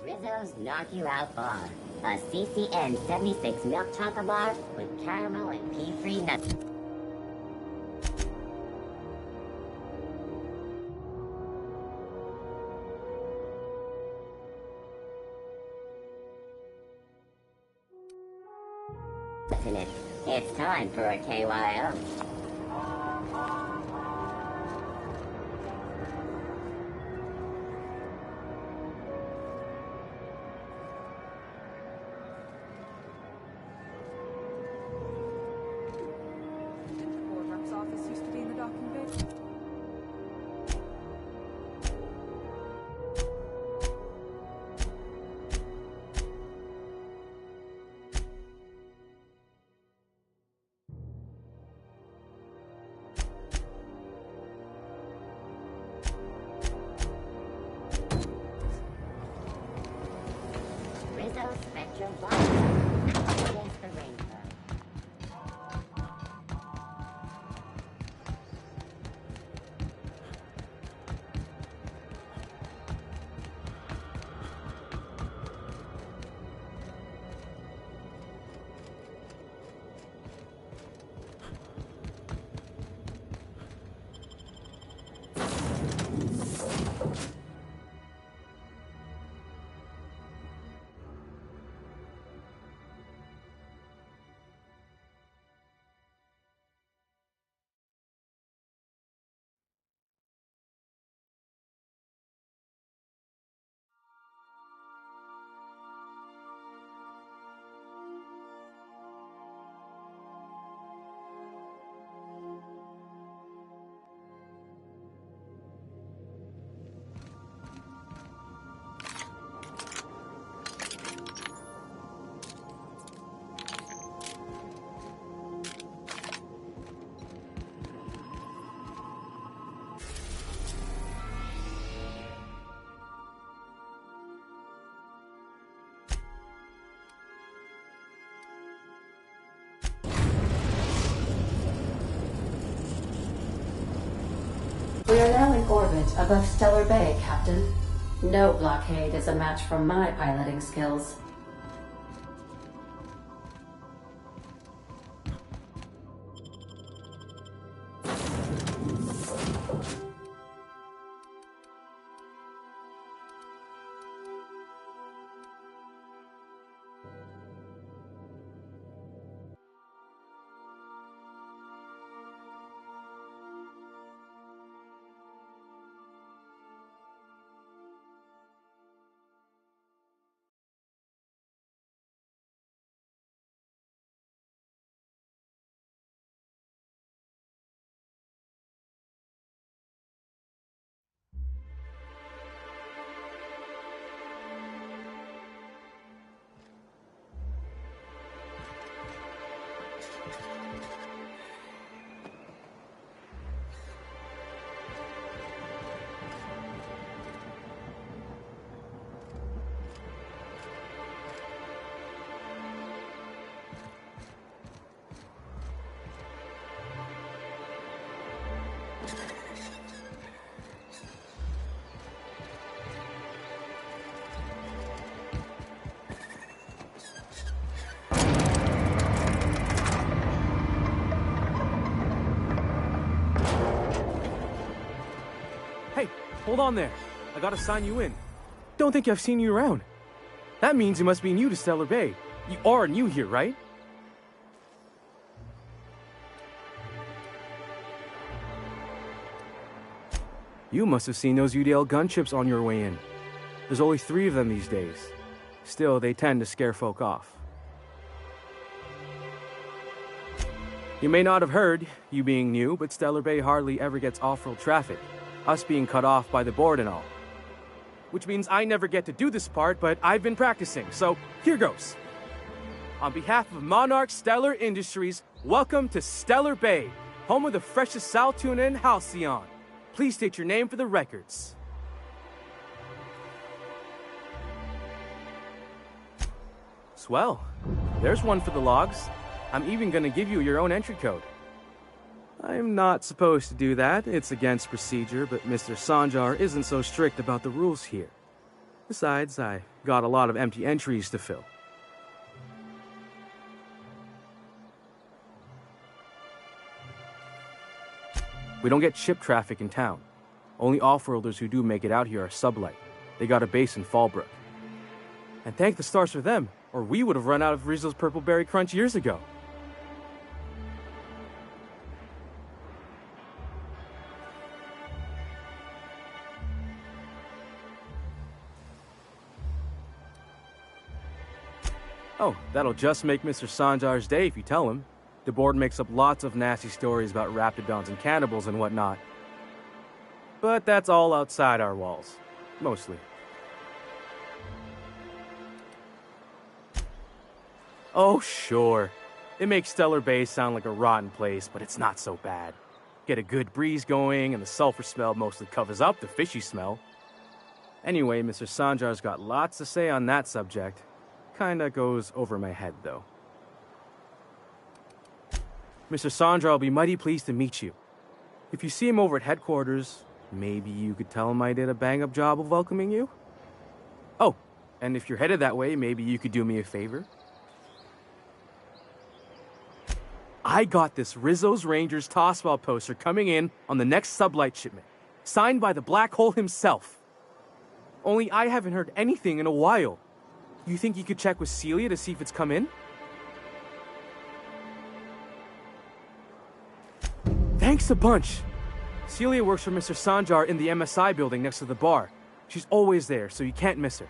Rizzo's Knock You Out Bar. A CCN 76 milk chocolate bar with caramel and pea-free nuts. It's time for a KYO. Warrup's office used to be in the docking bay. Rizzo Spectrum Bar. Against the rainbow. We are now in orbit above Stellar Bay, Captain. No blockade is a match for my piloting skills. Hey, hold on there. I gotta sign you in. Don't think I've seen you around. That means you must be new to Stellar Bay. You are new here, right? You must have seen those UDL gunships on your way in. There's only 3 of them these days. Still, they tend to scare folk off. You may not have heard, you being new, but Stellar Bay hardly ever gets off-road traffic. Us being cut off by the board and all. Which means I never get to do this part, but I've been practicing, so here goes. On behalf of Monarch Stellar Industries, welcome to Stellar Bay, home of the freshest sal tuna and halcyon. Please state your name for the records. Swell. There's one for the logs. I'm even gonna give you your own entry code. I'm not supposed to do that. It's against procedure, but Mr. Sanjar isn't so strict about the rules here. Besides, I got a lot of empty entries to fill. We don't get ship traffic in town. Only off-worlders who do make it out here are sublight. They got a base in Fallbrook. And thank the stars for them, or we would have run out of Rizzo's Purple Berry Crunch years ago. Oh, that'll just make Mr. Sanjar's day if you tell him. The board makes up lots of nasty stories about raptidons and cannibals and whatnot. But that's all outside our walls. Mostly. Oh, sure. It makes Stellar Bay sound like a rotten place, but it's not so bad. Get a good breeze going, and the sulfur smell mostly covers up the fishy smell. Anyway, Mr. Sanjar's got lots to say on that subject. Kinda goes over my head, though. Mr. Sanjar will be mighty pleased to meet you. If you see him over at headquarters, maybe you could tell him I did a bang-up job of welcoming you? Oh, and if you're headed that way, maybe you could do me a favor? I got this Rizzo's Rangers tossball poster coming in on the next sublight shipment, signed by the Black Hole himself. Only I haven't heard anything in a while. You think you could check with Celia to see if it's come in? Thanks a bunch. Celia works for Mr. Sanjar in the MSI building next to the bar. She's always there, so you can't miss her.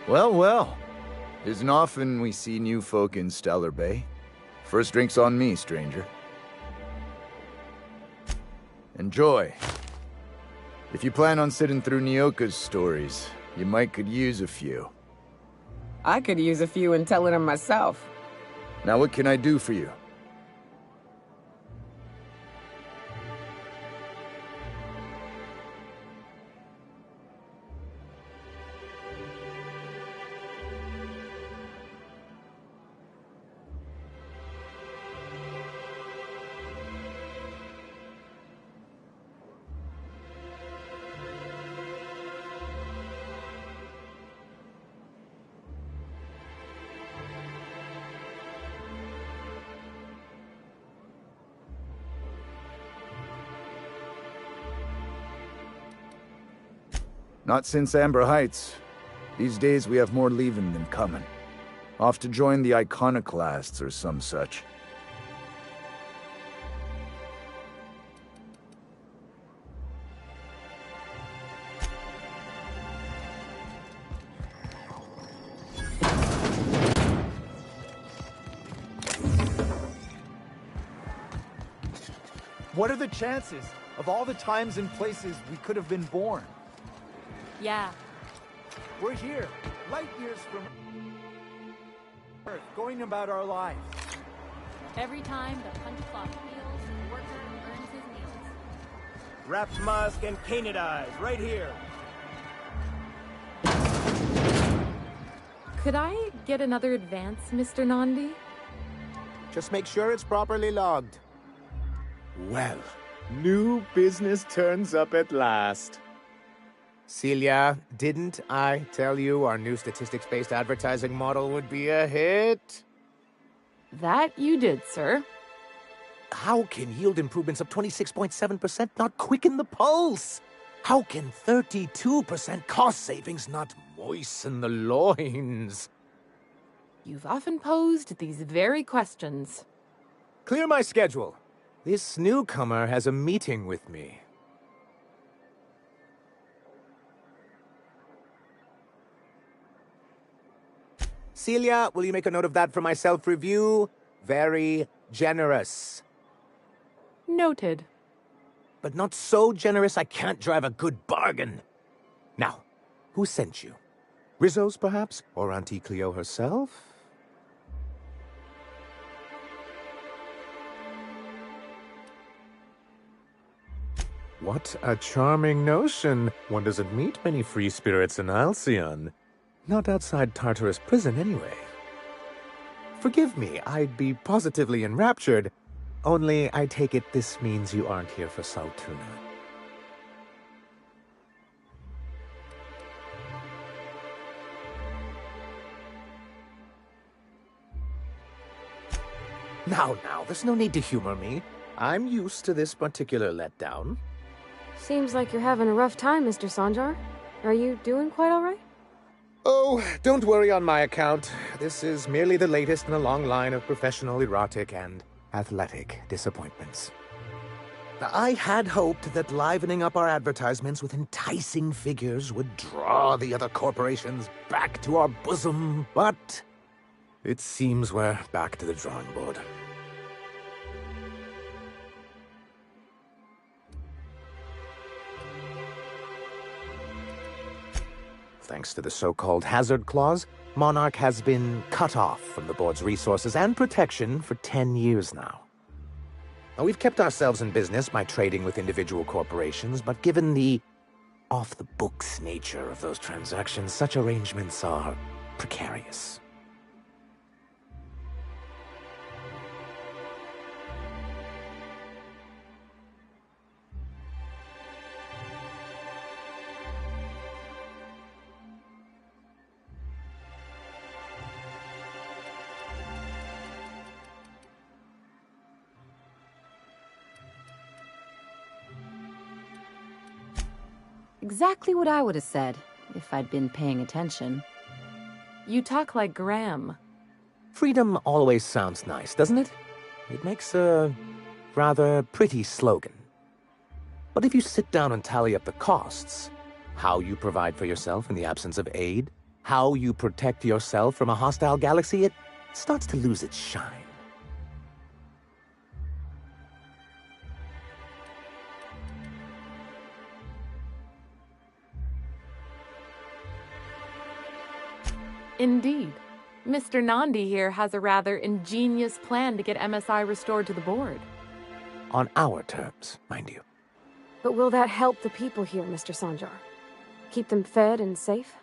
Well, well. Isn't often we see new folk in Stellar Bay. First drink's on me, stranger. Enjoy. If you plan on sitting through Nyoka's stories, you might could use a few. I could use a few and telling them myself. Now what can I do for you? Not since Amber Heights. These days we have more leaving than coming. Off to join the Iconoclasts or some such. What are the chances of all the times and places we could have been born? Yeah. We're here, light years from Earth, going about our lives. Every time the punch clock feels, the worker earns his meals. Wrapped Musk and Canid Eyes, right here. Could I get another advance, Mr. Nandi? Just make sure it's properly logged. Well, new business turns up at last. Celia, didn't I tell you our new statistics-based advertising model would be a hit? That you did, sir. How can yield improvements of 26.7% not quicken the pulse? How can 32% cost savings not moisten the loins? You've often posed these very questions. Clear my schedule. This newcomer has a meeting with me. Celia, will you make a note of that for my self-review? Very generous. Noted. But not so generous I can't drive a good bargain. Now, who sent you? Rizzo's, perhaps? Or Auntie Cleo herself? What a charming notion. One doesn't meet many free spirits in Halcyon. Not outside Tartarus prison, anyway. Forgive me, I'd be positively enraptured. Only, I take it this means you aren't here for Saltuna. Now, there's no need to humor me. I'm used to this particular letdown. Seems like you're having a rough time, Mr. Sanjar. Are you doing quite all right? Oh, don't worry on my account. This is merely the latest in a long line of professional erotic and athletic disappointments. I had hoped that livening up our advertisements with enticing figures would draw the other corporations back to our bosom, but it seems we're back to the drawing board. Thanks to the so-called hazard clause, Monarch has been cut off from the board's resources and protection for 10 years now. Now, we've kept ourselves in business by trading with individual corporations, but given the off-the-books nature of those transactions, such arrangements are precarious. Exactly what I would have said, if I'd been paying attention. You talk like Graham. Freedom always sounds nice, doesn't it? It makes a rather pretty slogan. But if you sit down and tally up the costs, how you provide for yourself in the absence of aid, how you protect yourself from a hostile galaxy, it starts to lose its shine. Indeed. Mr. Nandi here has a rather ingenious plan to get MSI restored to the board. On our terms, mind you. But will that help the people here, Mr. Sanjar? Keep them fed and safe?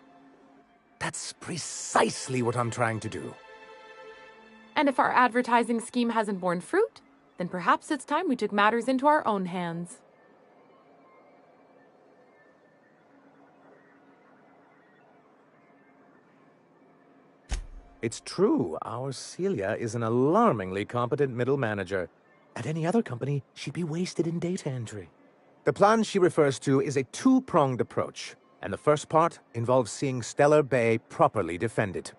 That's precisely what I'm trying to do. And if our advertising scheme hasn't borne fruit, then perhaps it's time we took matters into our own hands. It's true, our Celia is an alarmingly competent middle manager. At any other company, she'd be wasted in data entry. The plan she refers to is a two-pronged approach, and the first part involves seeing Stellar Bay properly defended.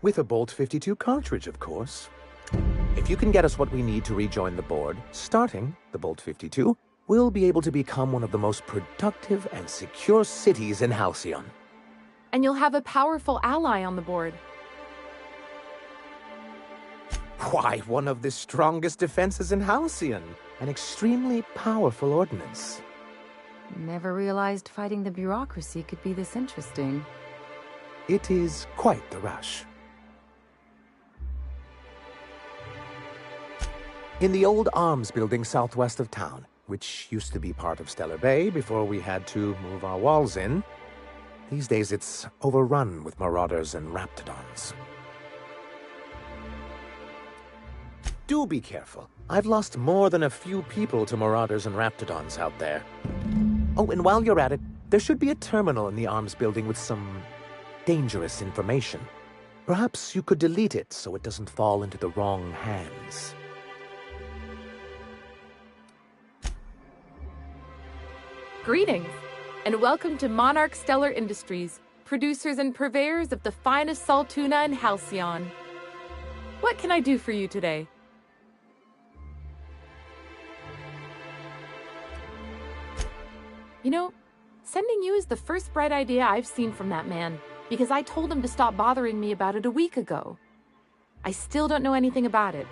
With a Bolt 52 cartridge, of course. If you can get us what we need to rejoin the board, starting the Bolt 52, we'll be able to become one of the most productive and secure cities in Halcyon. And you'll have a powerful ally on the board. Why, one of the strongest defenses in Halcyon. An extremely powerful ordnance. Never realized fighting the bureaucracy could be this interesting. It is quite the rush. In the old arms building southwest of town, which used to be part of Stellar Bay before we had to move our walls in. These days it's overrun with marauders and raptidons. Do be careful. I've lost more than a few people to marauders and raptidons out there. Oh, and while you're at it, there should be a terminal in the arms building with some dangerous information. Perhaps you could delete it so it doesn't fall into the wrong hands. Greetings, and welcome to Monarch Stellar Industries, producers and purveyors of the finest salt tuna in Halcyon. What can I do for you today? You know, sending you is the first bright idea I've seen from that man, because I told him to stop bothering me about it a week ago. I still don't know anything about it,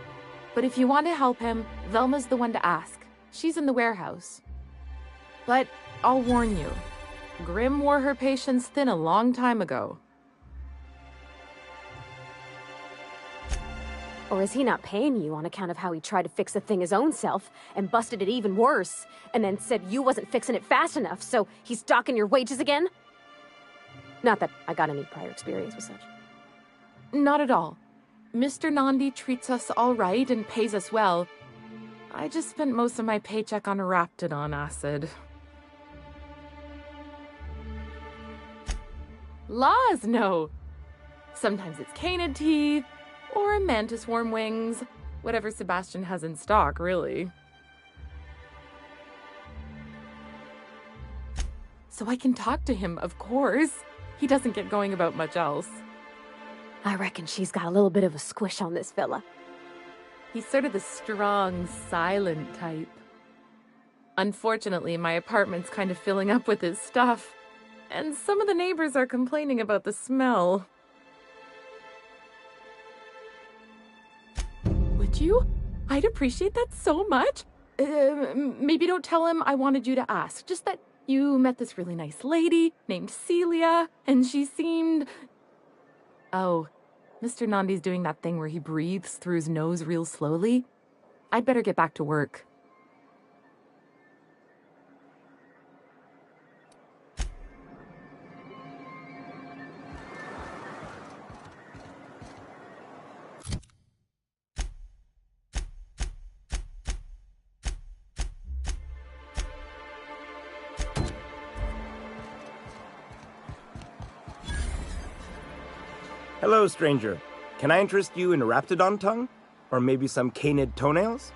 but if you want to help him, Velma's the one to ask. She's in the warehouse. But I'll warn you, Grim wore her patience thin a long time ago. Or is he not paying you on account of how he tried to fix the thing his own self and busted it even worse, and then said you wasn't fixing it fast enough, so he's docking your wages again? Not that I got any prior experience with such. Not at all. Mr. Nandi treats us all right and pays us well. I just spent most of my paycheck on Raptidon acid. Laws, no. Sometimes it's canid teeth, or a mantis worm wings. Whatever Sebastian has in stock, really. So I can talk to him, of course. He doesn't get going about much else. I reckon she's got a little bit of a squish on this fella. He's sort of the strong, silent type. Unfortunately, my apartment's kind of filling up with his stuff, and some of the neighbors are complaining about the smell. Would you? I'd appreciate that so much. Maybe don't tell him I wanted you to ask. Just that you met this really nice lady named Celia, and she seemed... Oh, Mr. Nandi's doing that thing where he breathes through his nose real slowly. I'd better get back to work. Hello, stranger. Can I interest you in Raptidon tongue? Or maybe some canid toenails?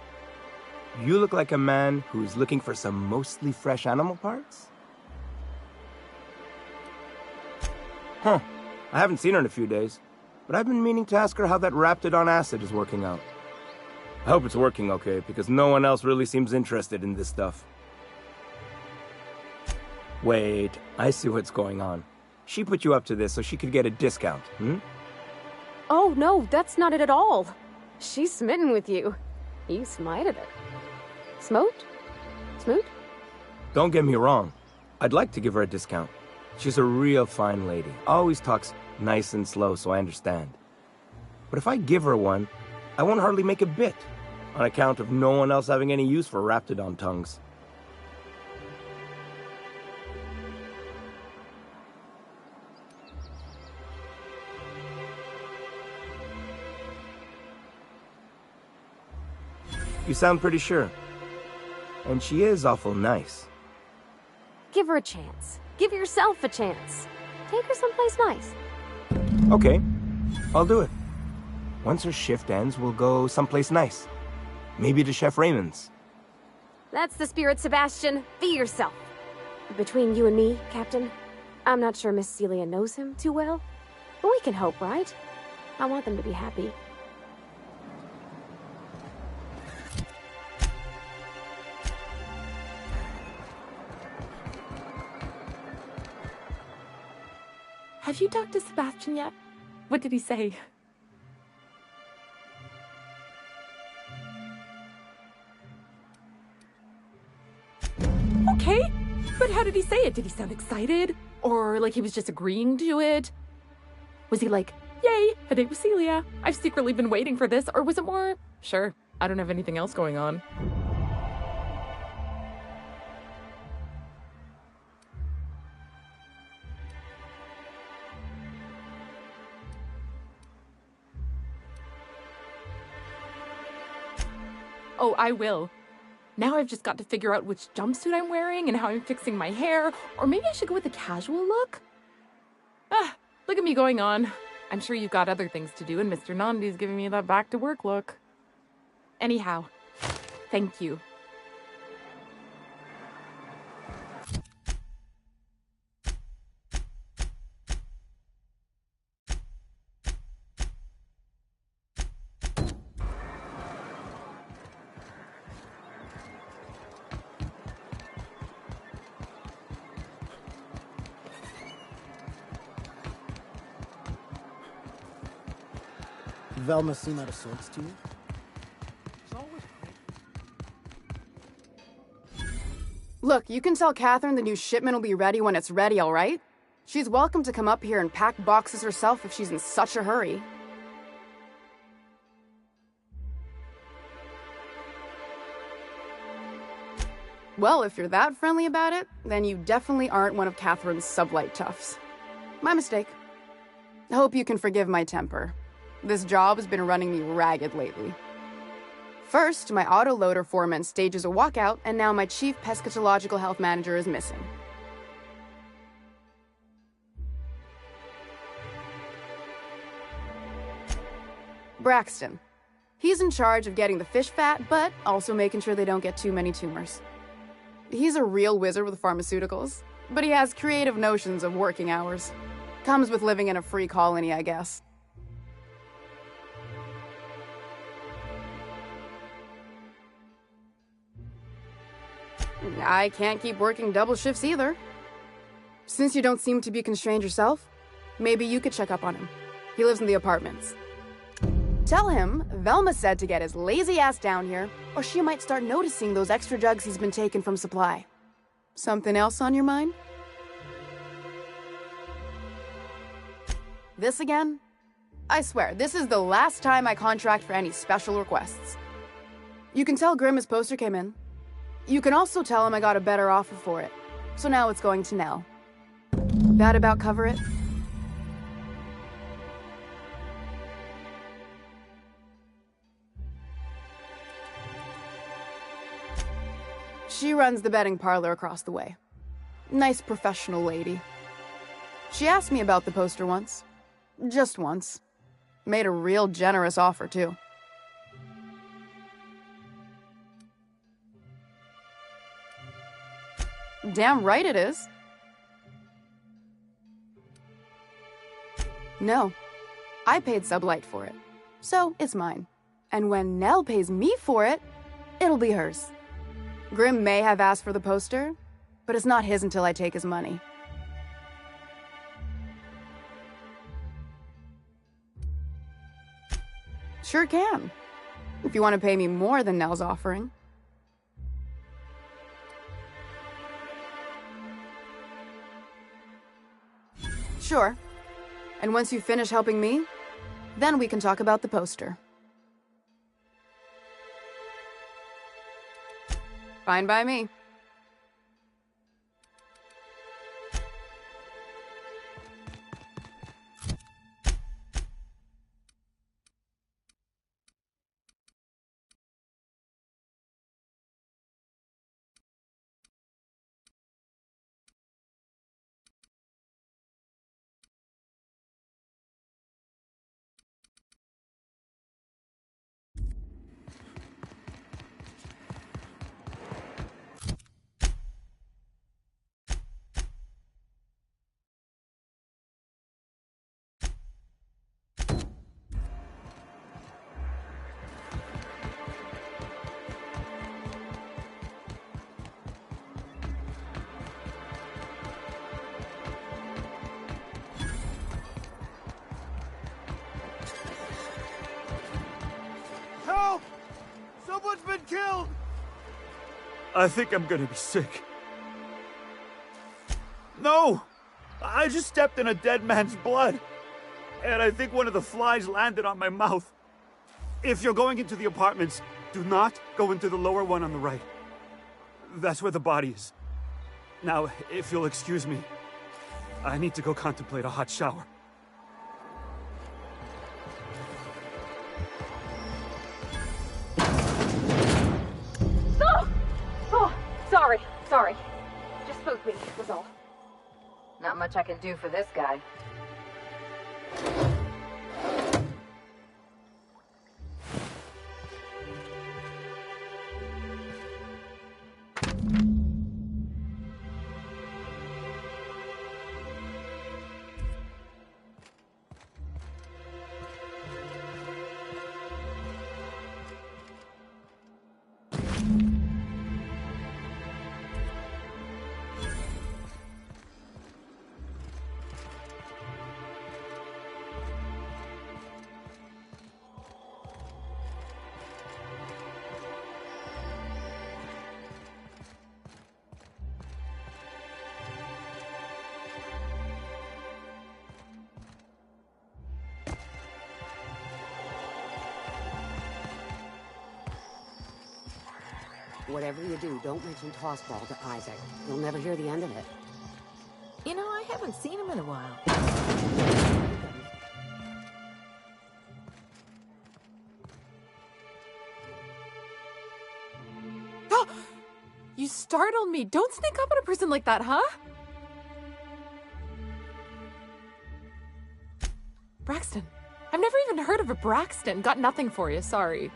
You look like a man who's looking for some mostly fresh animal parts? Huh. I haven't seen her in a few days, but I've been meaning to ask her how that Raptidon acid is working out. I hope it's working okay, because no one else really seems interested in this stuff. Wait, I see what's going on. She put you up to this so she could get a discount, hmm? Oh, no, that's not it at all. She's smitten with you. You smited her. Smote? Smoot? Don't get me wrong. I'd like to give her a discount. She's a real fine lady. Always talks nice and slow, so I understand. But if I give her one, I won't hardly make a bit, on account of no one else having any use for Raptidon tongues. You sound pretty sure. And she is awful nice. Give her a chance. Give yourself a chance. Take her someplace nice. Okay, I'll do it. Once her shift ends, we'll go someplace nice. Maybe to Chef Raymond's. That's the spirit, Sebastian. Be yourself. Between you and me, Captain, I'm not sure Miss Celia knows him too well, but we can hope, right? I want them to be happy. Have you talked to Sebastian yet? What did he say? Okay, but how did he say it? Did he sound excited? Or like he was just agreeing to it? Was he like, yay, a date with Celia. I've secretly been waiting for this. Or was it more, sure, I don't have anything else going on. Oh, I will. Now I've just got to figure out which jumpsuit I'm wearing and how I'm fixing my hair, or maybe I should go with a casual look? Ah, look at me going on. I'm sure you've got other things to do, and Mr. Nandi's giving me that back-to-work look. Anyhow, thank you. Velma seem out of sorts to you? Look, you can tell Catherine the new shipment will be ready when it's ready, all right? She's welcome to come up here and pack boxes herself if she's in such a hurry. Well, if you're that friendly about it, then you definitely aren't one of Catherine's sublight toughs. My mistake. Hope you can forgive my temper. This job has been running me ragged lately. First, my autoloader foreman stages a walkout, and now my chief pescatological health manager is missing. Braxton. He's in charge of getting the fish fat, but also making sure they don't get too many tumors. He's a real wizard with pharmaceuticals, but he has creative notions of working hours. Comes with living in a free colony, I guess. I can't keep working double shifts either. Since you don't seem to be constrained yourself, maybe you could check up on him. He lives in the apartments. Tell him Velma said to get his lazy ass down here, or she might start noticing those extra drugs he's been taking from supply. Something else on your mind? This again? I swear, this is the last time I contract for any special requests. You can tell Grimm his poster came in. You can also tell him I got a better offer for it. So now it's going to Nell. That about cover it? She runs the betting parlor across the way. Nice professional lady. She asked me about the poster once. Just once. Made a real generous offer, too. Damn right it is. No. I paid Sublight for it. So, it's mine. And when Nell pays me for it, it'll be hers. Grimm may have asked for the poster, but it's not his until I take his money. Sure can. If you want to pay me more than Nell's offering. Sure. And once you finish helping me, then we can talk about the poster. Fine by me. Help! Someone's been killed! I think I'm gonna be sick. No! I just stepped in a dead man's blood. And I think one of the flies landed on my mouth. If you're going into the apartments, do not go into the lower one on the right. That's where the body is. Now, if you'll excuse me, I need to go contemplate a hot shower. Oh, sorry. Just spooked me, was all. Not much I can do for this guy. Whatever you do, don't mention Tossball to Isaac. You'll never hear the end of it. You know, I haven't seen him in a while. Oh! You startled me. Don't sneak up on a person like that, huh? Braxton. I've never even heard of a Braxton. Got nothing for you, sorry.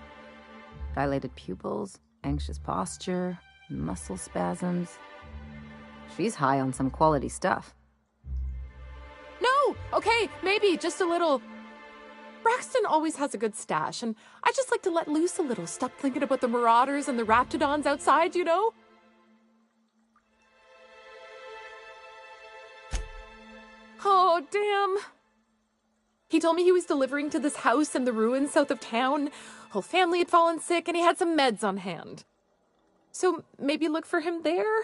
Dilated pupils, anxious posture, muscle spasms. She's high on some quality stuff. No! Okay, maybe, just a little. Braxton always has a good stash, and I just like to let loose a little. Stop thinking about the marauders and the raptidons outside, you know? Oh, damn. He told me he was delivering to this house in the ruins south of town. Whole family had fallen sick, and he had some meds on hand. So maybe look for him there?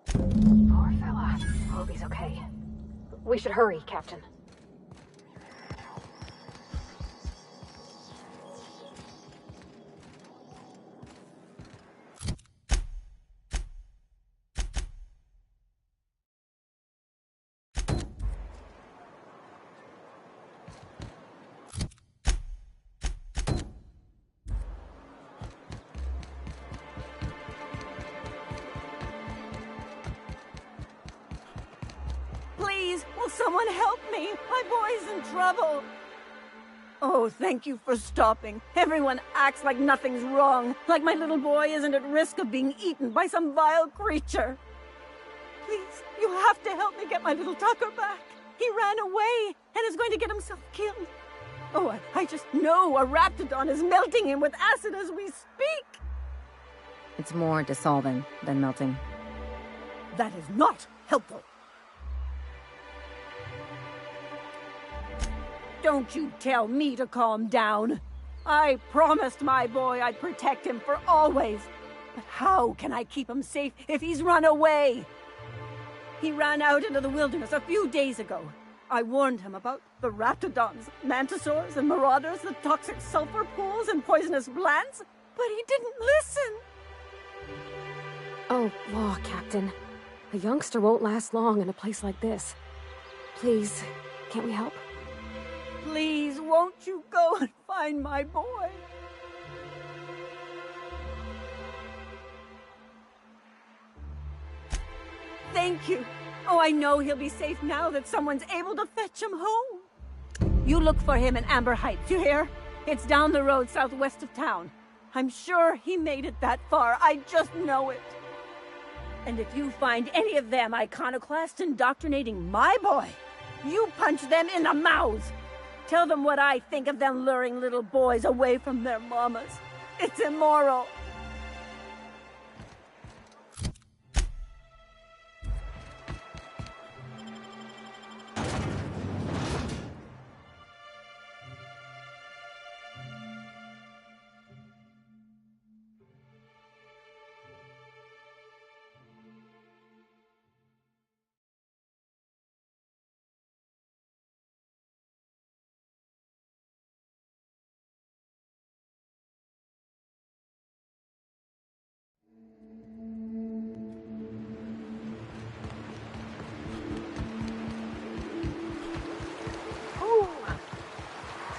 Poor fella. Hope he's okay. We should hurry, Captain. Please, will someone help me? My boy's in trouble. Oh, thank you for stopping. Everyone acts like nothing's wrong, like my little boy isn't at risk of being eaten by some vile creature. Please, you have to help me get my little Tucker back. He ran away and is going to get himself killed. Oh, I just know a raptidon is melting him with acid as we speak. It's more dissolving than melting. That is not helpful. Don't you tell me to calm down. I promised my boy I'd protect him for always. But how can I keep him safe if he's run away? He ran out into the wilderness a few days ago. I warned him about the raptidons, mantisaurs, and marauders, the toxic sulfur pools, and poisonous plants, but he didn't listen. Oh, law, Captain. A youngster won't last long in a place like this. Please, can't we help? Please, won't you go and find my boy? Thank you. Oh, I know he'll be safe now that someone's able to fetch him home. You look for him in Amber Heights, you hear? It's down the road southwest of town. I'm sure he made it that far. I just know it. And if you find any of them iconoclasts indoctrinating my boy, you punch them in the mouths. Tell them what I think of them luring little boys away from their mamas. It's immoral.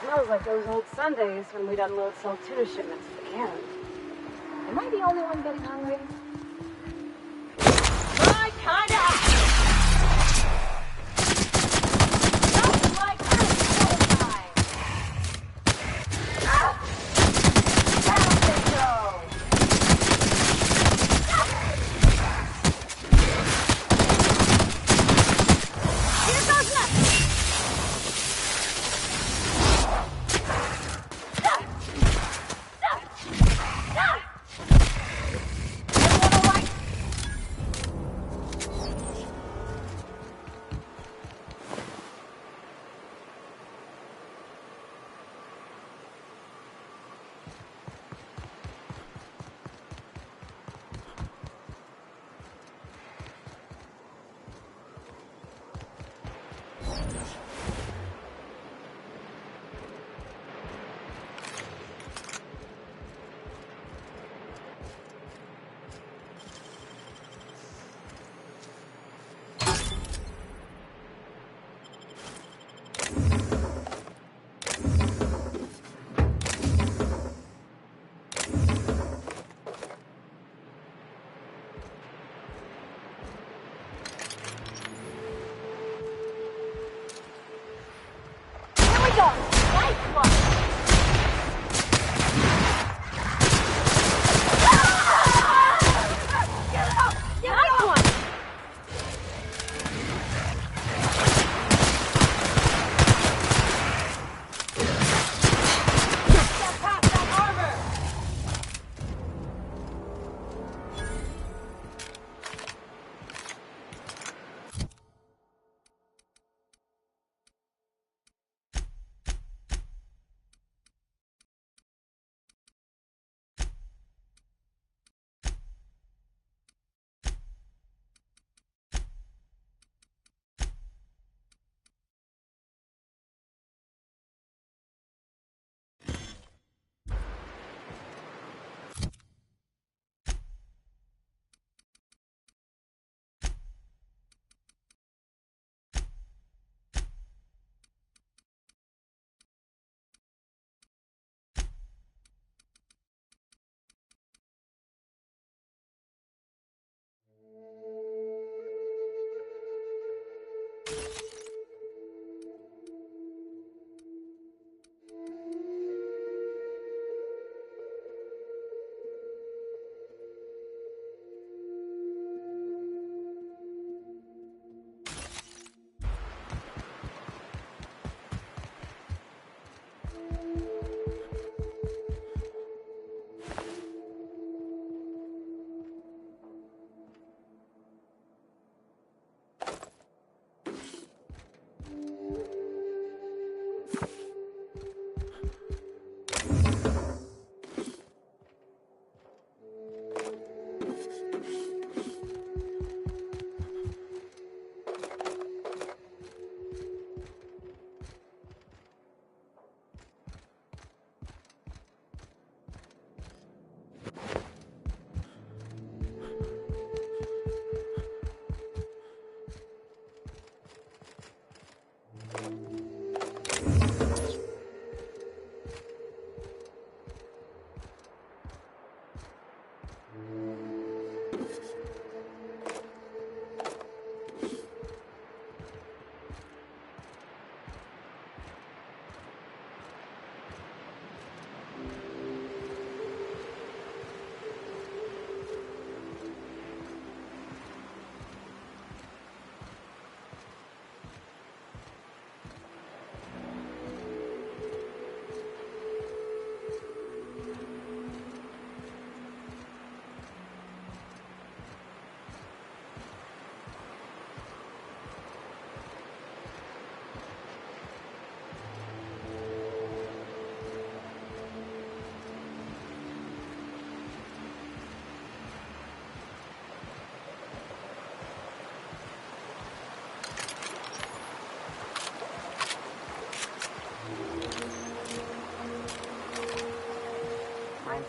Smells like those old Sundays when we'd unload sell tuna shipments to the cabin. Am I the only one getting hungry? My kinda! Just like this all the time! Ah! Down they go! Here goes nothing!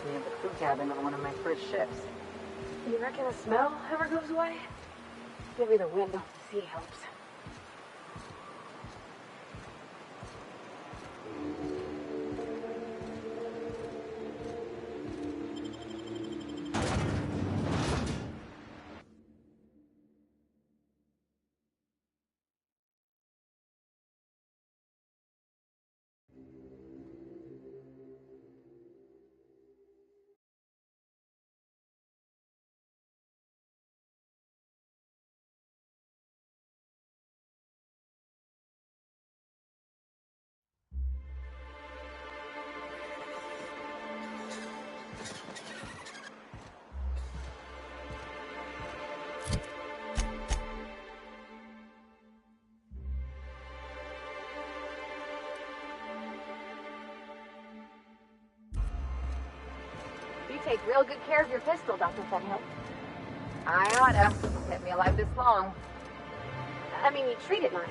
me of the crew cabin on one of my first ships. You reckon the smell ever goes away? Maybe the wind off the sea helps. You take real good care of your pistol, Dr. Fenhill. I oughta. Kept me alive this long. I mean, you treat it nice.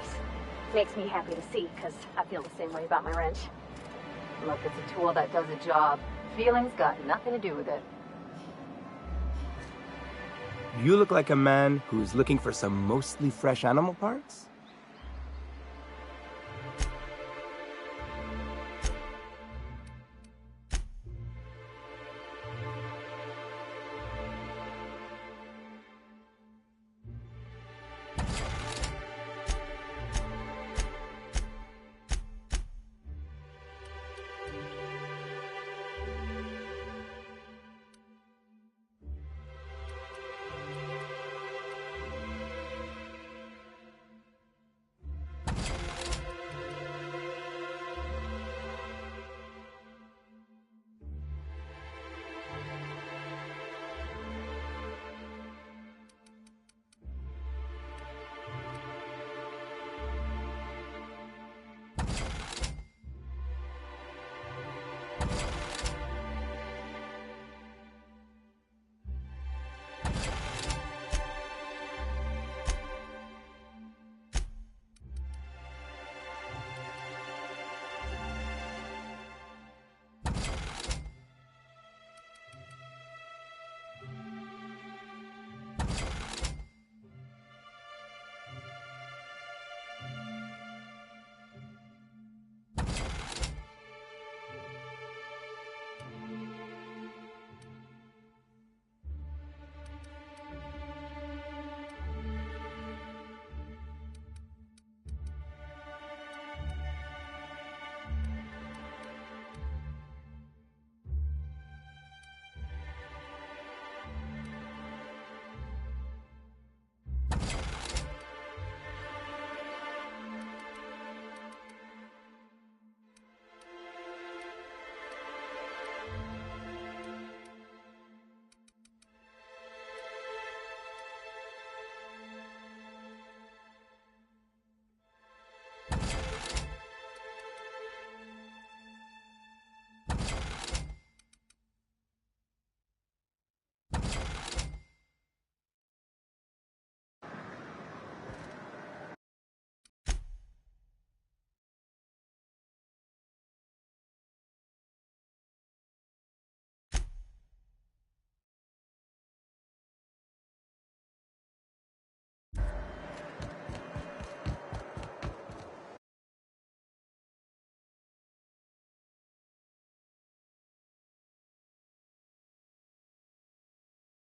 Makes me happy to see, because I feel the same way about my wrench. Look, it's a tool that does a job. Feelings got nothing to do with it. You look like a man who's looking for some mostly fresh animal parts?